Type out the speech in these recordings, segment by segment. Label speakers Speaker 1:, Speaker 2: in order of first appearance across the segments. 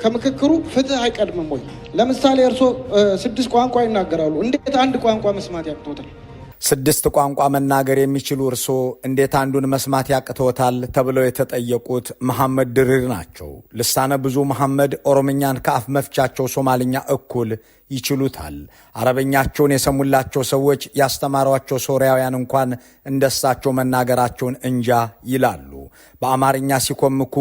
Speaker 1: ከምክክሩ ፍትህ አይቀድምም ወይ? ለምሳሌ እርሶ 6 ቋንቋ ይናገራሉ። እንዴት አንድ ቋንቋ መስማት ያቅቶታል?
Speaker 2: 6 ቋንቋ መናገር የሚችሉ እርሶ እንዴት አንዱን መስማት ያቅቶታል ተብለው የተጠየቁት መሐመድ ድሪር ናቸው። ልሳነ ብዙ መሐመድ ኦሮምኛን ከአፍ መፍቻቸው ሶማልኛ እኩል ይችሉታል። አረበኛቸውን የሰሙላቸው ሰዎች ያስተማሯቸው ሶሪያውያን እንኳን እንደሳቸው መናገራቸውን እንጃ ይላሉ። በአማርኛ ሲኮምኩ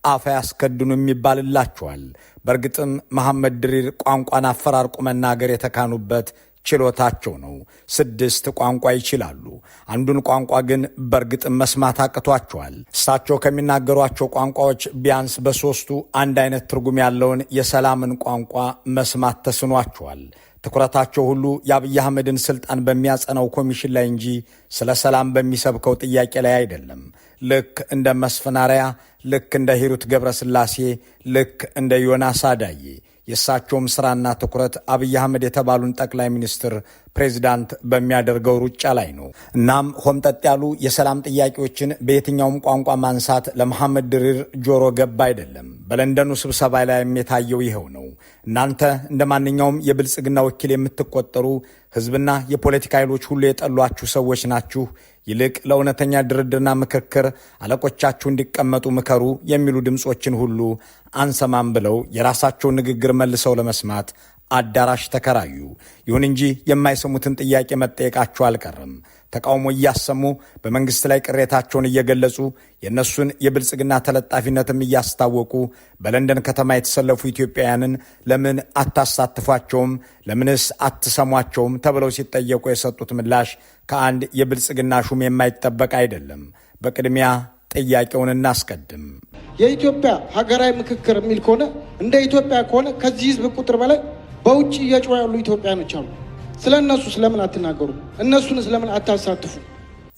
Speaker 2: አፍ ያስከድኑም ይባልላቸዋል። በእርግጥም መሐመድ ድሪር ቋንቋን አፈራርቆ መናገር የተካኑበት ችሎታቸው ነው። 6 ቋንቋ ይችላሉ። አንዱን ቋንቋ ግን በእርግጥም መስማት አቅቷቸዋል። እሳቸው ከሚናገሯቸው ቋንቋዎች ቢያንስ በ3ቱ አንድ አይነት ትርጉም ያለውን የሰላምን ቋንቋ መስማት ተስኗቸዋል። ትኩረታቸው ሁሉ የአብይ አህመድን ስልጣን በሚያጸናው ኮሚሽን ላይ እንጂ ስለ ሰላም በሚሰብከው ጥያቄ ላይ አይደለም። ልክ እንደ መስፍን አርአያ፣ ልክ እንደ ሂሩት ገብረስላሴ፣ ልክ እንደ ዮናስ አዳዬ የእሳቸውም ስራና ትኩረት አብይ አህመድ የተባሉን ጠቅላይ ሚኒስትር ፕሬዚዳንት በሚያደርገው ሩጫ ላይ ነው። እናም ሆምጠጥ ያሉ የሰላም ጥያቄዎችን በየትኛውም ቋንቋ ማንሳት ለመሐመድ ድሪር ጆሮ ገባ አይደለም። በለንደኑ ስብሰባ ላይም የታየው ይኸው ነው። እናንተ እንደ ማንኛውም የብልጽግና ወኪል የምትቆጠሩ ህዝብና የፖለቲካ ኃይሎች ሁሉ የጠሏችሁ ሰዎች ናችሁ። ይልቅ ለእውነተኛ ድርድርና ምክክር አለቆቻችሁ እንዲቀመጡ ምከሩ የሚሉ ድምፆችን ሁሉ አንሰማም ብለው የራሳቸውን ንግግር መልሰው ለመስማት አዳራሽ ተከራዩ። ይሁን እንጂ የማይሰሙትን ጥያቄ መጠየቃቸው አልቀረም። ተቃውሞ እያሰሙ በመንግስት ላይ ቅሬታቸውን እየገለጹ የእነሱን የብልጽግና ተለጣፊነትም እያስታወቁ በለንደን ከተማ የተሰለፉ ኢትዮጵያውያንን ለምን አታሳትፏቸውም፣ ለምንስ አትሰሟቸውም ተብለው ሲጠየቁ የሰጡት ምላሽ ከአንድ የብልጽግና ሹም የማይጠበቅ አይደለም። በቅድሚያ ጥያቄውን እናስቀድም።
Speaker 1: የኢትዮጵያ ሀገራዊ ምክክር የሚል ከሆነ እንደ ኢትዮጵያ ከሆነ ከዚህ ህዝብ ቁጥር በላይ በውጭ እየጮሁ ያሉ ኢትዮጵያኖች አሉ። ስለ እነሱ ስለምን አትናገሩ? እነሱን ስለምን አታሳትፉ?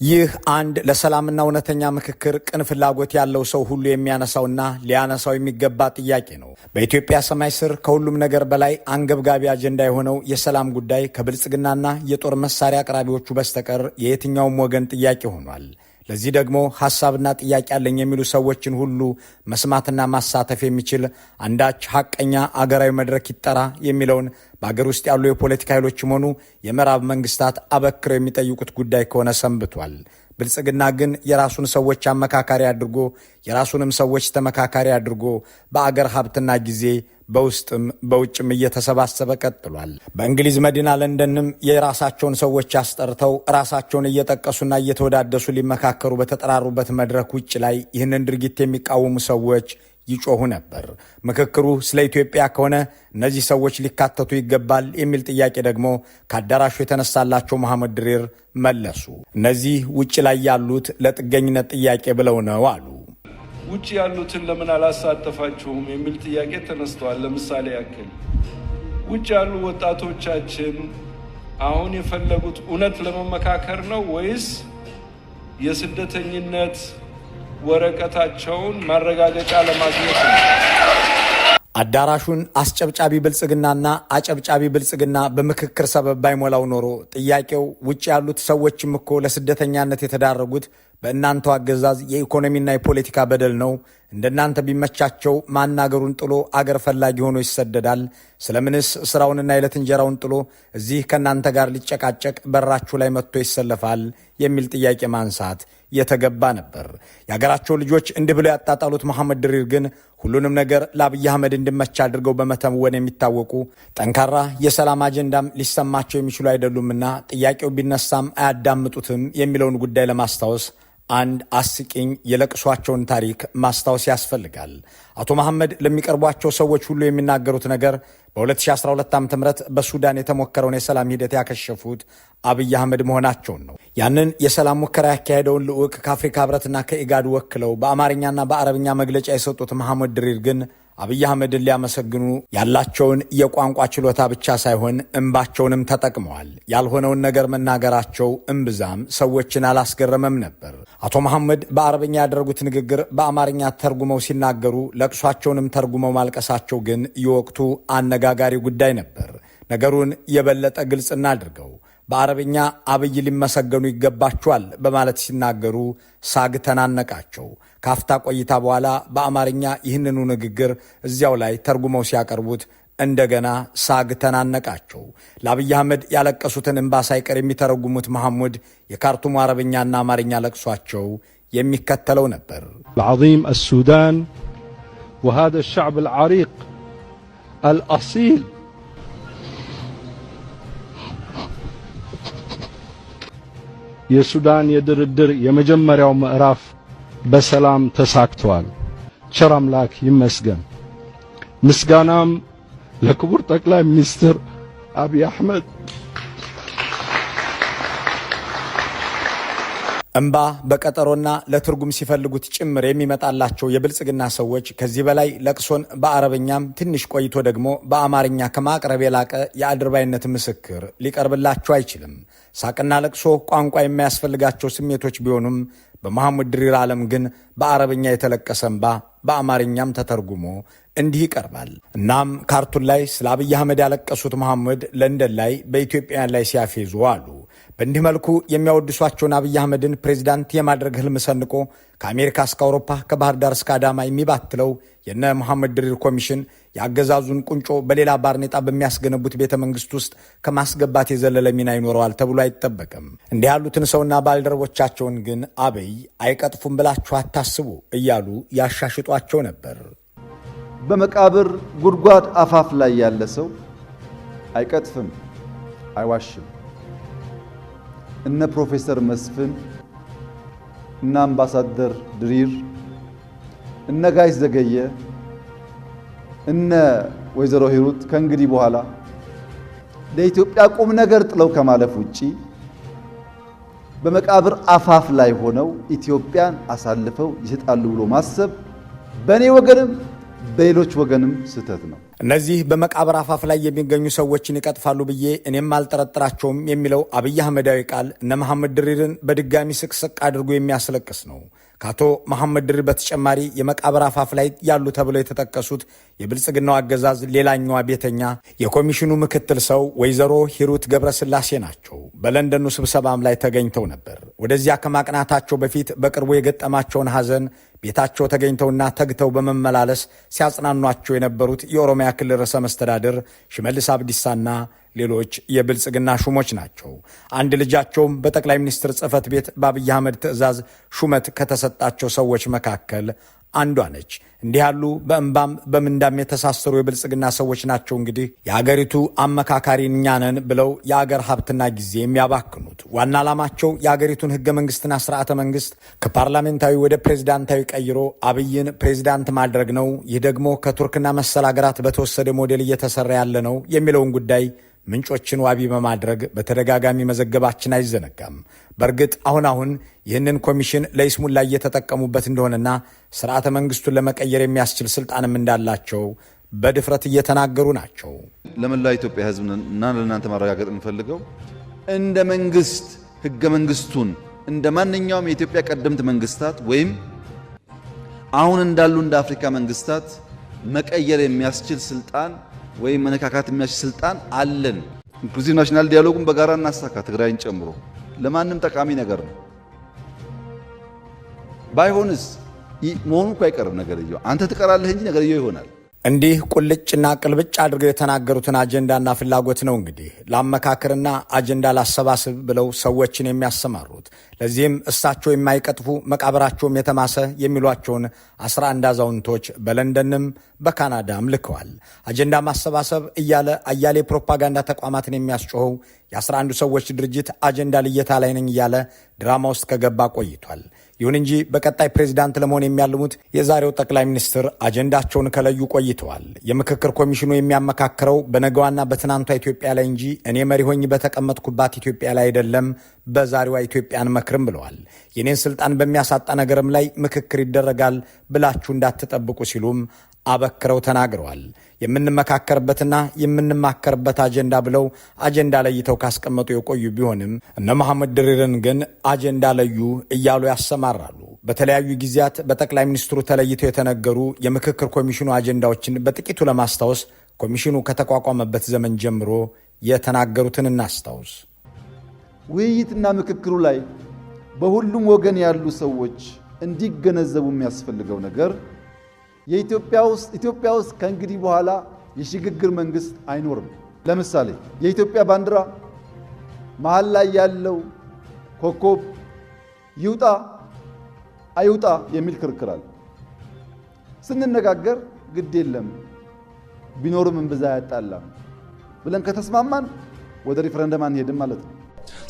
Speaker 2: ይህ አንድ ለሰላምና እውነተኛ ምክክር ቅን ፍላጎት ያለው ሰው ሁሉ የሚያነሳውና ሊያነሳው የሚገባ ጥያቄ ነው። በኢትዮጵያ ሰማይ ስር ከሁሉም ነገር በላይ አንገብጋቢ አጀንዳ የሆነው የሰላም ጉዳይ ከብልጽግናና የጦር መሳሪያ አቅራቢዎቹ በስተቀር የየትኛውም ወገን ጥያቄ ሆኗል። ለዚህ ደግሞ ሐሳብና ጥያቄ ያለኝ የሚሉ ሰዎችን ሁሉ መስማትና ማሳተፍ የሚችል አንዳች ሐቀኛ አገራዊ መድረክ ይጠራ የሚለውን በአገር ውስጥ ያሉ የፖለቲካ ኃይሎችም ሆኑ የምዕራብ መንግስታት አበክረው የሚጠይቁት ጉዳይ ከሆነ ሰንብቷል። ብልጽግና ግን የራሱን ሰዎች አመካካሪ አድርጎ የራሱንም ሰዎች ተመካካሪ አድርጎ በአገር ሀብትና ጊዜ በውስጥም በውጭም እየተሰባሰበ ቀጥሏል። በእንግሊዝ መዲና ለንደንም የራሳቸውን ሰዎች አስጠርተው ራሳቸውን እየጠቀሱና እየተወዳደሱ ሊመካከሩ በተጠራሩበት መድረክ ውጭ ላይ ይህንን ድርጊት የሚቃወሙ ሰዎች ይጮሁ ነበር። ምክክሩ ስለ ኢትዮጵያ ከሆነ እነዚህ ሰዎች ሊካተቱ ይገባል የሚል ጥያቄ ደግሞ ከአዳራሹ የተነሳላቸው መሐመድ ድሪር መለሱ። እነዚህ ውጭ ላይ ያሉት ለጥገኝነት ጥያቄ ብለው ነው አሉ።
Speaker 3: ውጭ ያሉትን ለምን አላሳተፋችሁም የሚል ጥያቄ ተነስተዋል። ለምሳሌ ያክል ውጭ ያሉ ወጣቶቻችን አሁን የፈለጉት እውነት ለመመካከር ነው ወይስ የስደተኝነት ወረቀታቸውን ማረጋገጫ ለማግኘት ነው?
Speaker 2: አዳራሹን አስጨብጫቢ ብልጽግናና አጨብጫቢ ብልጽግና በምክክር ሰበብ ባይሞላው ኖሮ ጥያቄው ውጭ ያሉት ሰዎችም እኮ ለስደተኛነት የተዳረጉት በእናንተው አገዛዝ የኢኮኖሚና የፖለቲካ በደል ነው። እንደናንተ ቢመቻቸው ማናገሩን ጥሎ አገር ፈላጊ ሆኖ ይሰደዳል። ስለምንስ ስራውንና የዕለት እንጀራውን ጥሎ እዚህ ከእናንተ ጋር ሊጨቃጨቅ በራችሁ ላይ መጥቶ ይሰለፋል የሚል ጥያቄ ማንሳት የተገባ ነበር። የሀገራቸው ልጆች እንዲህ ብለው ያጣጣሉት መሐመድ ድሪር ግን ሁሉንም ነገር ለአብይ አህመድ እንዲመች አድርገው በመተወን የሚታወቁ ጠንካራ የሰላም አጀንዳም ሊሰማቸው የሚችሉ አይደሉምና ጥያቄው ቢነሳም አያዳምጡትም የሚለውን ጉዳይ ለማስታወስ አንድ አስቂኝ የለቅሷቸውን ታሪክ ማስታወስ ያስፈልጋል። አቶ መሐመድ ለሚቀርቧቸው ሰዎች ሁሉ የሚናገሩት ነገር በ2012 ዓ.ም በሱዳን የተሞከረውን የሰላም ሂደት ያከሸፉት አብይ አህመድ መሆናቸውን ነው። ያንን የሰላም ሙከራ ያካሄደውን ልዑክ ከአፍሪካ ህብረትና ከኢጋድ ወክለው በአማርኛና በአረብኛ መግለጫ የሰጡት መሐመድ ድሪር ግን አብይ አህመድን ሊያመሰግኑ ያላቸውን የቋንቋ ችሎታ ብቻ ሳይሆን እንባቸውንም ተጠቅመዋል። ያልሆነውን ነገር መናገራቸው እምብዛም ሰዎችን አላስገረመም ነበር። አቶ መሐመድ በአረብኛ ያደረጉት ንግግር በአማርኛ ተርጉመው ሲናገሩ ለቅሷቸውንም ተርጉመው ማልቀሳቸው ግን የወቅቱ አነጋጋሪ ጉዳይ ነበር። ነገሩን የበለጠ ግልጽ እናድርገው። በአረብኛ አብይ ሊመሰገኑ ይገባቸዋል በማለት ሲናገሩ ሳግ ተናነቃቸው። ካፍታ ቆይታ በኋላ በአማርኛ ይህንኑ ንግግር እዚያው ላይ ተርጉመው ሲያቀርቡት እንደገና ሳግ ተናነቃቸው። ለአብይ አህመድ ያለቀሱትን እንባ ሳይቀር የሚተረጉሙት መሐሙድ የካርቱሙ አረብኛና አማርኛ ለቅሷቸው የሚከተለው ነበር።
Speaker 4: العظيم السودان وهذا الشعب العريق الأصيل የሱዳን የድርድር የመጀመሪያው ምዕራፍ በሰላም ተሳክቷል። ቸር አምላክ ይመስገን። ምስጋናም ለክቡር ጠቅላይ ሚኒስትር አብይ አህመድ።
Speaker 2: እምባ በቀጠሮና ለትርጉም ሲፈልጉት ጭምር የሚመጣላቸው የብልጽግና ሰዎች ከዚህ በላይ ለቅሶን በአረብኛም ትንሽ ቆይቶ ደግሞ በአማርኛ ከማቅረብ የላቀ የአድርባይነት ምስክር ሊቀርብላቸው አይችልም። ሳቅና ለቅሶ ቋንቋ የማያስፈልጋቸው ስሜቶች ቢሆኑም በመሐሙድ ድሪር ዓለም ግን በአረብኛ የተለቀሰ እምባ በአማርኛም ተተርጉሞ እንዲህ ይቀርባል። እናም ካርቱን ላይ ስለ አብይ አህመድ ያለቀሱት መሐሙድ ለንደን ላይ በኢትዮጵያውያን ላይ ሲያፌዙ አሉ። በእንዲህ መልኩ የሚያወድሷቸውን አብይ አህመድን ፕሬዚዳንት የማድረግ ህልም ሰንቆ ከአሜሪካ እስከ አውሮፓ ከባህር ዳር እስከ አዳማ የሚባትለው የነ መሐሙድ ድሪር ኮሚሽን የአገዛዙን ቁንጮ በሌላ ባርኔጣ በሚያስገነቡት ቤተ መንግስት ውስጥ ከማስገባት የዘለለ ሚና ይኖረዋል ተብሎ አይጠበቅም። እንዲህ ያሉትን ሰውና ባልደረቦቻቸውን ግን አብይ አይቀጥፉም ብላችሁ አታስቡ እያሉ ያሻሽጧቸው ነበር።
Speaker 5: በመቃብር ጉድጓድ አፋፍ ላይ ያለ ሰው አይቀጥፍም፣ አይዋሽም። እነ ፕሮፌሰር መስፍን እና አምባሳደር ድሪር እነ ጋይስ ዘገየ እነ ወይዘሮ ሂሩት ከእንግዲህ በኋላ ለኢትዮጵያ ቁም ነገር ጥለው ከማለፍ ውጪ በመቃብር አፋፍ ላይ ሆነው ኢትዮጵያን አሳልፈው ይሰጣሉ ብሎ ማሰብ በእኔ ወገንም በሌሎች ወገንም ስህተት ነው።
Speaker 2: እነዚህ በመቃብር አፋፍ ላይ የሚገኙ ሰዎችን ይቀጥፋሉ ብዬ እኔም አልጠረጥራቸውም የሚለው አብይ አህመዳዊ ቃል እነ መሐሙድ ድሪርን በድጋሚ ስቅስቅ አድርጎ የሚያስለቅስ ነው። ከአቶ መሐሙድ ድሪር በተጨማሪ የመቃብር አፋፍ ላይ ያሉ ተብለው የተጠቀሱት የብልጽግናው አገዛዝ ሌላኛዋ ቤተኛ የኮሚሽኑ ምክትል ሰው ወይዘሮ ሂሩት ገብረስላሴ ናቸው። በለንደኑ ስብሰባም ላይ ተገኝተው ነበር። ወደዚያ ከማቅናታቸው በፊት በቅርቡ የገጠማቸውን ሐዘን ቤታቸው ተገኝተውና ተግተው በመመላለስ ሲያጽናኗቸው የነበሩት የኦሮሚያ ክልል ርዕሰ መስተዳድር ሽመልስ አብዲሳና ሌሎች የብልጽግና ሹሞች ናቸው። አንድ ልጃቸውም በጠቅላይ ሚኒስትር ጽሕፈት ቤት በአብይ አህመድ ትዕዛዝ ሹመት ከተሰጣቸው ሰዎች መካከል አንዷ ነች። እንዲህ ያሉ በእንባም በምንዳም የተሳሰሩ የብልጽግና ሰዎች ናቸው እንግዲህ የአገሪቱ አመካካሪ እኛ ነን ብለው የአገር ሀብትና ጊዜ የሚያባክኑት። ዋና ዓላማቸው የአገሪቱን ህገ መንግስትና ስርዓተ መንግስት ከፓርላሜንታዊ ወደ ፕሬዝዳንታዊ ቀይሮ አብይን ፕሬዝዳንት ማድረግ ነው። ይህ ደግሞ ከቱርክና መሰል አገራት በተወሰደ ሞዴል እየተሰራ ያለ ነው የሚለውን ጉዳይ ምንጮችን ዋቢ በማድረግ በተደጋጋሚ መዘገባችን አይዘነጋም። በእርግጥ አሁን ይህንን ኮሚሽን ለይስሙላ እየተጠቀሙበት እንደሆነና ስርዓተ መንግስቱን ለመቀየር የሚያስችል ስልጣንም እንዳላቸው በድፍረት እየተናገሩ ናቸው።
Speaker 5: ለመላ ኢትዮጵያ ህዝብና ለእናንተ ማረጋገጥ እንፈልገው እንደ መንግስት ህገ መንግስቱን እንደ ማንኛውም የኢትዮጵያ ቀደምት መንግስታት ወይም አሁን እንዳሉ እንደ አፍሪካ መንግስታት መቀየር የሚያስችል ስልጣን ወይም መነካካት የሚያስችል ስልጣን አለን። ኢንክሉሲቭ ናሽናል ዲያሎጉን በጋራ እናሳካ፣ ትግራይን ጨምሮ ለማንም ጠቃሚ ነገር ነው። ባይሆንስ መሆኑ እኮ አይቀርም። ነገርየው አንተ ትቀራለህ እንጂ ነገርየው ይሆናል።
Speaker 2: እንዲህ ቁልጭና ቅልብጭ አድርገው የተናገሩትን አጀንዳና ፍላጎት ነው እንግዲህ ለአመካከርና አጀንዳ ላሰባስብ ብለው ሰዎችን የሚያሰማሩት። ለዚህም እሳቸው የማይቀጥፉ መቃብራቸውም የተማሰ የሚሏቸውን 11 አዛውንቶች በለንደንም በካናዳም ልከዋል። አጀንዳ ማሰባሰብ እያለ አያሌ ፕሮፓጋንዳ ተቋማትን የሚያስጮኸው የ11 ሰዎች ድርጅት አጀንዳ ልየታ ላይ ነኝ እያለ ድራማ ውስጥ ከገባ ቆይቷል። ይሁን እንጂ በቀጣይ ፕሬዝዳንት ለመሆን የሚያልሙት የዛሬው ጠቅላይ ሚኒስትር አጀንዳቸውን ከለዩ ቆይተዋል። የምክክር ኮሚሽኑ የሚያመካክረው በነገዋና በትናንቷ ኢትዮጵያ ላይ እንጂ እኔ መሪ ሆኜ በተቀመጥኩባት ኢትዮጵያ ላይ አይደለም፣ በዛሬዋ ኢትዮጵያን መክርም ብለዋል። የኔን ስልጣን በሚያሳጣ ነገርም ላይ ምክክር ይደረጋል ብላችሁ እንዳትጠብቁ ሲሉም አበክረው ተናግረዋል። የምንመካከርበትና የምንማከርበት አጀንዳ ብለው አጀንዳ ለይተው ካስቀመጡ የቆዩ ቢሆንም እነ መሐሙድ ድሪርን ግን አጀንዳ ለዩ እያሉ ያሰማራሉ። በተለያዩ ጊዜያት በጠቅላይ ሚኒስትሩ ተለይተው የተነገሩ የምክክር ኮሚሽኑ አጀንዳዎችን በጥቂቱ ለማስታወስ ኮሚሽኑ ከተቋቋመበት ዘመን ጀምሮ የተናገሩትን እናስታውስ።
Speaker 5: ውይይትና ምክክሩ ላይ በሁሉም ወገን ያሉ ሰዎች እንዲገነዘቡ የሚያስፈልገው ነገር ኢትዮጵያ ውስጥ ከእንግዲህ በኋላ የሽግግር መንግስት አይኖርም። ለምሳሌ የኢትዮጵያ ባንዲራ መሃል ላይ ያለው ኮከብ ይውጣ አይውጣ የሚል ክርክር አለ። ስንነጋገር ግድ የለም ቢኖርም እንብዛ ያጣላም ብለን ከተስማማን ወደ ሪፈረንደም አንሄድም ማለት ነው።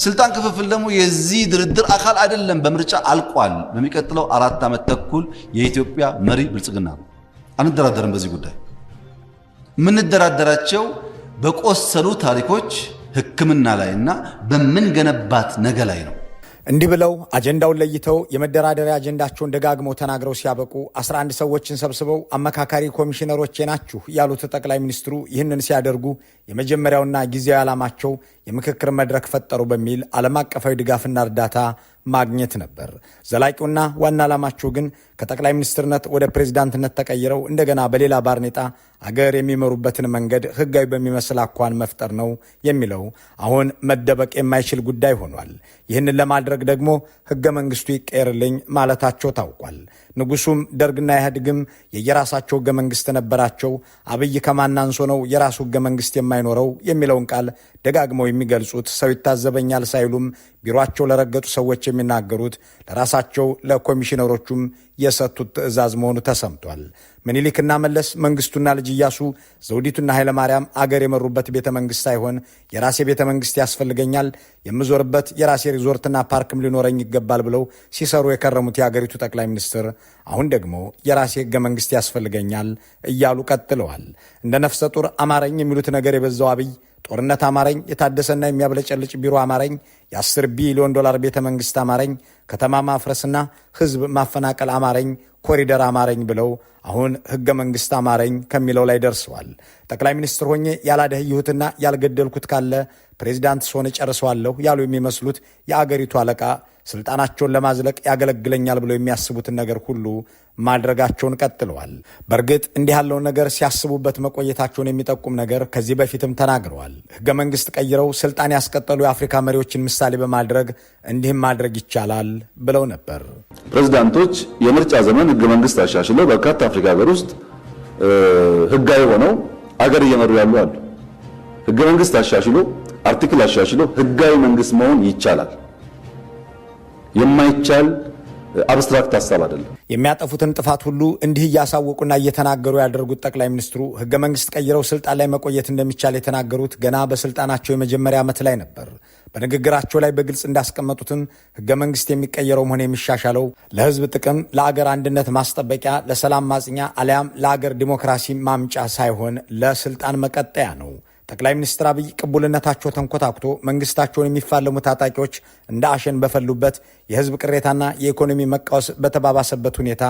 Speaker 6: ስልጣን ክፍፍል ደግሞ የዚህ ድርድር አካል አይደለም። በምርጫ አልቋል። በሚቀጥለው 4 ዓመት ተኩል የኢትዮጵያ መሪ ብልጽግና ነው። አንደራደርም። በዚህ ጉዳይ የምንደራደራቸው በቆሰሉ ታሪኮች ሕክምና ላይና በምንገነባት ነገ ላይ ነው።
Speaker 2: እንዲህ ብለው አጀንዳውን ለይተው የመደራደሪያ አጀንዳቸውን ደጋግመው ተናግረው ሲያበቁ 11 ሰዎችን ሰብስበው አመካካሪ ኮሚሽነሮቼ ናችሁ ያሉት ጠቅላይ ሚኒስትሩ ይህንን ሲያደርጉ የመጀመሪያውና ጊዜያዊ ዓላማቸው የምክክር መድረክ ፈጠሩ በሚል ዓለም አቀፋዊ ድጋፍና እርዳታ ማግኘት ነበር። ዘላቂውና ዋና ዓላማቸው ግን ከጠቅላይ ሚኒስትርነት ወደ ፕሬዝዳንትነት ተቀይረው እንደገና በሌላ ባርኔጣ አገር የሚመሩበትን መንገድ ህጋዊ በሚመስል አኳን መፍጠር ነው የሚለው አሁን መደበቅ የማይችል ጉዳይ ሆኗል። ይህንን ለማድረግ ደግሞ ህገ መንግስቱ ይቀየርልኝ ማለታቸው ታውቋል። ንጉሱም ደርግና ኢህአዴግም የየራሳቸው ህገ መንግስት ነበራቸው። አብይ ከማን አንሶ ነው የራሱ ህገ መንግስት የማይኖረው የሚለውን ቃል ደጋግመው የሚገልጹት ሰው ይታዘበኛል ሳይሉም ቢሮአቸው ለረገጡ ሰዎች የሚናገሩት ለራሳቸው ለኮሚሽነሮቹም የሰጡት ትዕዛዝ መሆኑ ተሰምቷል። ምኒልክና መለስ፣ መንግስቱና ልጅ ኢያሱ፣ ዘውዲቱና ኃይለማርያም አገር የመሩበት ቤተ መንግስት ሳይሆን የራሴ ቤተ መንግስት ያስፈልገኛል፣ የምዞርበት የራሴ ሪዞርትና ፓርክም ሊኖረኝ ይገባል ብለው ሲሰሩ የከረሙት የአገሪቱ ጠቅላይ ሚኒስትር አሁን ደግሞ የራሴ ህገ መንግስት ያስፈልገኛል እያሉ ቀጥለዋል። እንደ ነፍሰ ጡር አማረኝ የሚሉት ነገር የበዛው አብይ ጦርነት አማረኝ፣ የታደሰና የሚያብለጨልጭ ቢሮ አማረኝ፣ የ10 ቢሊዮን ዶላር ቤተ መንግስት አማረኝ፣ ከተማ ማፍረስና ህዝብ ማፈናቀል አማረኝ፣ ኮሪደር አማረኝ ብለው አሁን ህገ መንግስት አማረኝ ከሚለው ላይ ደርሰዋል። ጠቅላይ ሚኒስትር ሆኜ ያላደህይሁትና ያልገደልኩት ካለ ፕሬዚዳንት ስሆን ጨርሰዋለሁ ያሉ የሚመስሉት የአገሪቱ አለቃ ስልጣናቸውን ለማዝለቅ ያገለግለኛል ብለው የሚያስቡትን ነገር ሁሉ ማድረጋቸውን ቀጥለዋል። በእርግጥ እንዲህ ያለውን ነገር ሲያስቡበት መቆየታቸውን የሚጠቁም ነገር ከዚህ በፊትም ተናግረዋል። ህገ መንግስት ቀይረው ስልጣን ያስቀጠሉ የአፍሪካ መሪዎችን ምሳሌ በማድረግ እንዲህም ማድረግ ይቻላል ብለው ነበር።
Speaker 5: ፕሬዝዳንቶች የምርጫ ዘመን ህገ መንግስት አሻሽለው በርካታ አፍሪካ ሀገር ውስጥ ህጋዊ ሆነው አገር እየመሩ ያሉ አሉ። ህገ መንግስት አሻሽሎ አርቲክል አሻሽሎ ህጋዊ መንግስት መሆን ይቻላል። የማይቻል አብስትራክት ሐሳብ አይደለም።
Speaker 2: የሚያጠፉትን ጥፋት ሁሉ እንዲህ እያሳወቁና እየተናገሩ ያደረጉት ጠቅላይ ሚኒስትሩ ህገ መንግስት ቀይረው ስልጣን ላይ መቆየት እንደሚቻል የተናገሩት ገና በስልጣናቸው የመጀመሪያ ዓመት ላይ ነበር። በንግግራቸው ላይ በግልጽ እንዳስቀመጡትም ህገ መንግስት የሚቀየረው ሆነ የሚሻሻለው ለህዝብ ጥቅም፣ ለአገር አንድነት ማስጠበቂያ፣ ለሰላም ማጽኛ አሊያም ለአገር ዲሞክራሲ ማምጫ ሳይሆን ለስልጣን መቀጠያ ነው። ጠቅላይ ሚኒስትር አብይ ቅቡልነታቸው ተንኮታኩቶ መንግስታቸውን የሚፋለሙ ታጣቂዎች እንደ አሸን በፈሉበት የህዝብ ቅሬታና የኢኮኖሚ መቃወስ በተባባሰበት ሁኔታ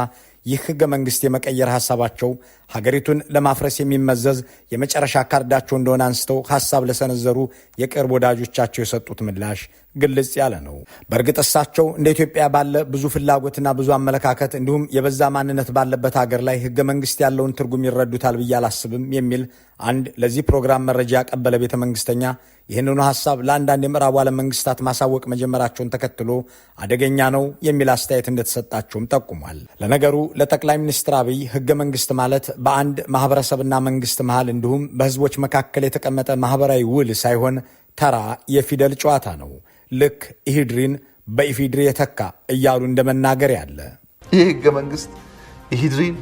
Speaker 2: ይህ ህገ መንግስት የመቀየር ሐሳባቸው ሀገሪቱን ለማፍረስ የሚመዘዝ የመጨረሻ ካርዳቸው እንደሆነ አንስተው ሐሳብ ለሰነዘሩ የቅርብ ወዳጆቻቸው የሰጡት ምላሽ ግልጽ ያለ ነው። በእርግጥ እሳቸው እንደ ኢትዮጵያ ባለ ብዙ ፍላጎትና ብዙ አመለካከት እንዲሁም የበዛ ማንነት ባለበት ሀገር ላይ ህገ መንግስት ያለውን ትርጉም ይረዱታል ብዬ አላስብም የሚል አንድ ለዚህ ፕሮግራም መረጃ ያቀበለ ቤተ መንግስተኛ ይህንኑ ሐሳብ ለአንዳንድ የምዕራቡ ዓለም መንግስታት ማሳወቅ መጀመራቸውን ተከትሎ አደገኛ ነው የሚል አስተያየት እንደተሰጣቸውም ጠቁሟል። ለነገሩ ለጠቅላይ ሚኒስትር አብይ ህገ መንግስት ማለት በአንድ ማህበረሰብና መንግስት መሃል እንዲሁም በህዝቦች መካከል የተቀመጠ ማህበራዊ ውል ሳይሆን ተራ የፊደል ጨዋታ ነው። ልክ ኢሂድሪን በኢፊድሪ የተካ እያሉ እንደመናገር ያለ
Speaker 5: ይህ ህገ መንግስት ኢሂድሪን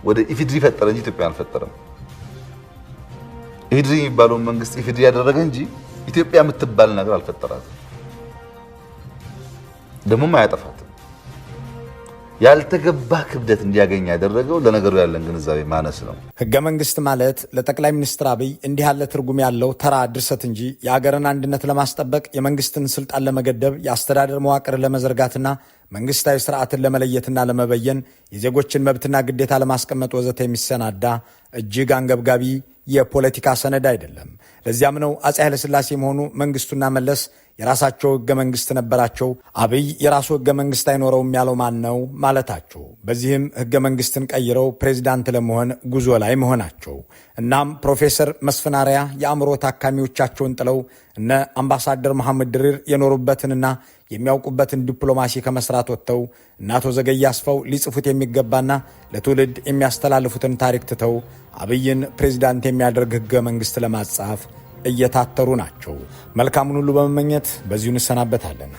Speaker 5: ወደ ኢፊድሪ ፈጠረ እንጂ ኢትዮጵያ አልፈጠረም። ኢሂድሪ የሚባለውን መንግስት ኢፊድሪ ያደረገ እንጂ ኢትዮጵያ የምትባል ነገር አልፈጠራትም፣ ደግሞም አያጠፋትም። ያልተገባ ክብደት እንዲያገኝ ያደረገው ለነገሩ ያለን ግንዛቤ ማነስ ነው።
Speaker 2: ህገ መንግስት ማለት ለጠቅላይ ሚኒስትር አብይ እንዲህ ያለ ትርጉም ያለው ተራ ድርሰት እንጂ የአገርን አንድነት ለማስጠበቅ የመንግስትን ስልጣን ለመገደብ የአስተዳደር መዋቅር ለመዘርጋትና መንግስታዊ ስርዓትን ለመለየትና ለመበየን የዜጎችን መብትና ግዴታ ለማስቀመጥ ወዘተ የሚሰናዳ እጅግ አንገብጋቢ የፖለቲካ ሰነድ አይደለም። ለዚያም ነው አፄ ኃይለሥላሴ መሆኑ መንግስቱና መለስ የራሳቸው ህገ መንግስት ነበራቸው። አብይ የራሱ ህገ መንግስት አይኖረውም ያለው ማን ነው ማለታቸው። በዚህም ህገ መንግስትን ቀይረው ፕሬዚዳንት ለመሆን ጉዞ ላይ መሆናቸው። እናም ፕሮፌሰር መስፍን አርአያ የአእምሮ ታካሚዎቻቸውን ጥለው እነ አምባሳደር መሐመድ ድሪር የኖሩበትንና የሚያውቁበትን ዲፕሎማሲ ከመስራት ወጥተው እነ አቶ ዘገየ አስፋው ሊጽፉት የሚገባና ለትውልድ የሚያስተላልፉትን ታሪክ ትተው አብይን ፕሬዚዳንት የሚያደርግ ህገ መንግስት ለማጻፍ እየታተሩ ናቸው። መልካሙን ሁሉ በመመኘት በዚሁ እንሰናበታለን።